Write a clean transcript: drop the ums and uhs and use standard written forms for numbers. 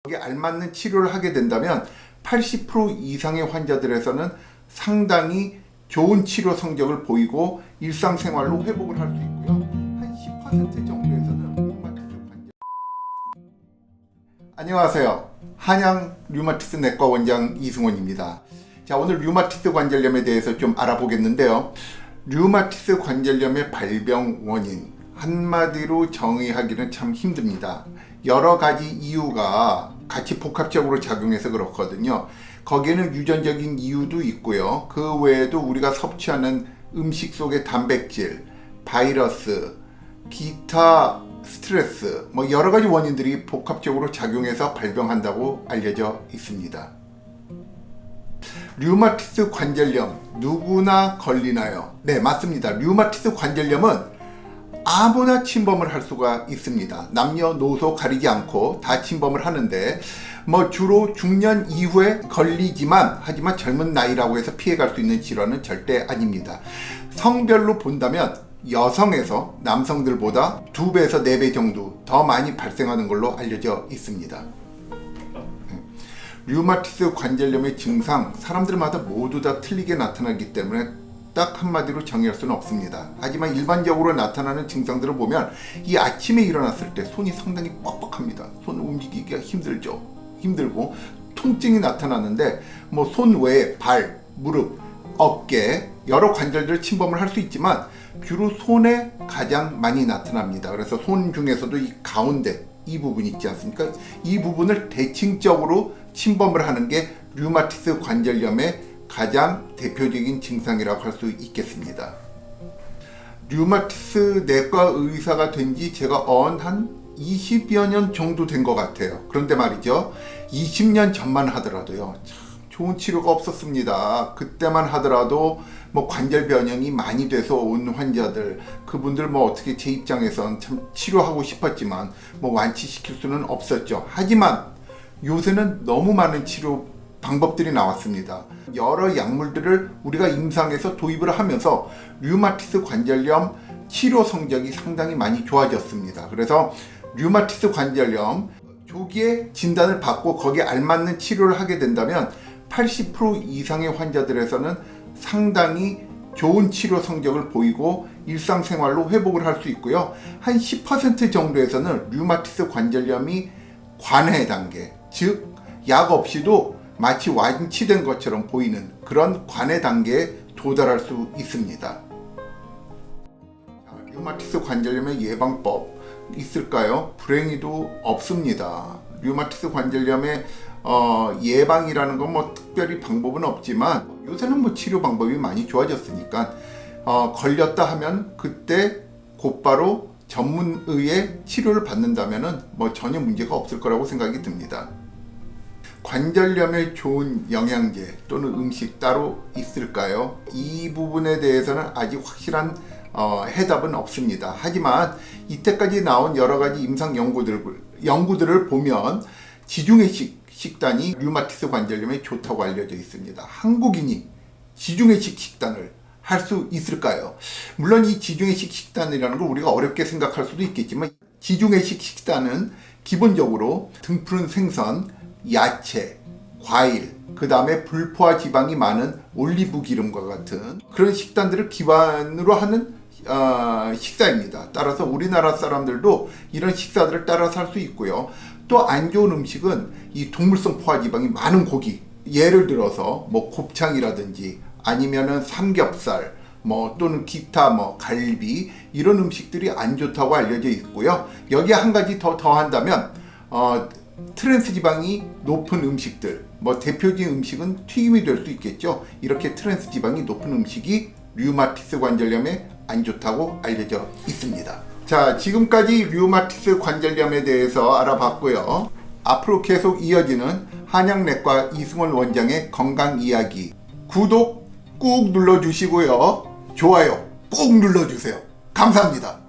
거기에 알맞는 치료를 하게 된다면 80% 이상의 환자들에서는 상당히 좋은 치료 성적을 보이고 일상생활로 회복을 할 수 있고요. 한 10% 정도에서는 류마티스 관절. 안녕하세요. 한양 류마티스 내과 원장 이승원입니다. 자, 오늘 류마티스 관절염에 대해서 좀 알아보겠는데요. 류마티스 관절염의 발병 원인 한마디로 정의하기는 참 힘듭니다. 여러 가지 이유가 같이 복합적으로 작용해서 그렇거든요. 거기에는 유전적인 이유도 있고요. 그 외에도 우리가 섭취하는 음식 속의 단백질, 바이러스, 기타 스트레스, 여러 가지 원인들이 복합적으로 작용해서 발병한다고 알려져 있습니다. 류마티스 관절염 누구나 걸리나요? 네, 맞습니다. 류마티스 관절염은 아무나 침범을 할 수가 있습니다. 남녀노소 가리지 않고 다 침범을 하는데 주로 중년 이후에 걸리지만 하지만 젊은 나이라고 해서 피해갈 수 있는 질환은 절대 아닙니다. 성별로 본다면 여성에서 남성들보다 2배에서 4배 정도 더 많이 발생하는 걸로 알려져 있습니다. 류마티스 관절염의 증상 사람들마다 모두 다 틀리게 나타나기 때문에 딱 한마디로 정의할 수는 없습니다. 하지만 일반적으로 나타나는 증상들을 보면 이 아침에 일어났을 때 손이 상당히 뻑뻑합니다. 손을 움직이기가 힘들고 통증이 나타나는데 손 외에 발, 무릎, 어깨 여러 관절들을 침범을 할 수 있지만 주로 손에 가장 많이 나타납니다. 그래서 손 중에서도 이 가운데 이 부분 있지 않습니까? 이 부분을 대칭적으로 침범을 하는 게 류마티스 관절염의 가장 대표적인 증상이라고 할 수 있겠습니다. 류마티스 내과 의사가 된 지 제가 한 20여 년 정도 된 것 같아요. 그런데 말이죠, 20년 전만 하더라도요, 참 좋은 치료가 없었습니다. 그때만 하더라도 관절 변형이 많이 돼서 온 환자들, 그분들 어떻게 제 입장에선 참 치료하고 싶었지만 완치시킬 수는 없었죠. 하지만 요새는 너무 많은 치료 방법들이 나왔습니다. 여러 약물들을 우리가 임상에서 도입을 하면서 류마티스 관절염 치료 성적이 상당히 많이 좋아졌습니다. 그래서 류마티스 관절염 조기에 진단을 받고 거기에 알맞는 치료를 하게 된다면 80% 이상의 환자들에서는 상당히 좋은 치료 성적을 보이고 일상생활로 회복을 할 수 있고요. 한 10% 정도에서는 류마티스 관절염이 관해 단계, 즉 약 없이도 마치 완치된 것처럼 보이는 그런 관해 단계에 도달할 수 있습니다. 류마티스 관절염의 예방법 있을까요? 불행히도 없습니다. 류마티스 관절염의 예방이라는 건 특별히 방법은 없지만 요새는 치료 방법이 많이 좋아졌으니까 걸렸다 하면 그때 곧바로 전문의의 치료를 받는다면 전혀 문제가 없을 거라고 생각이 듭니다. 관절염에 좋은 영양제 또는 음식 따로 있을까요? 이 부분에 대해서는 아직 확실한 해답은 없습니다. 하지만 이때까지 나온 여러 가지 임상 연구들을 보면 지중해식 식단이 류마티스 관절염에 좋다고 알려져 있습니다. 한국인이 지중해식 식단을 할 수 있을까요? 물론 이 지중해식 식단이라는 걸 우리가 어렵게 생각할 수도 있겠지만 지중해식 식단은 기본적으로 등푸른 생선, 야채, 과일, 그 다음에 불포화 지방이 많은 올리브 기름과 같은 그런 식단들을 기반으로 하는 식사입니다. 따라서 우리나라 사람들도 이런 식사들을 따라서 할 수 있고요. 또 안 좋은 음식은 이 동물성 포화 지방이 많은 고기, 예를 들어서 곱창이라든지 아니면은 삼겹살, 또는 기타 갈비 이런 음식들이 안 좋다고 알려져 있고요. 여기에 한 가지 더 더한다면 트랜스 지방이 높은 음식들, 대표적인 음식은 튀김이 될 수 있겠죠. 이렇게 트랜스 지방이 높은 음식이 류마티스 관절염에 안 좋다고 알려져 있습니다. 자, 지금까지 류마티스 관절염에 대해서 알아봤고요. 앞으로 계속 이어지는 한양내과 이승원 원장의 건강 이야기 구독 꾹 눌러주시고요. 좋아요 꾹 눌러주세요. 감사합니다.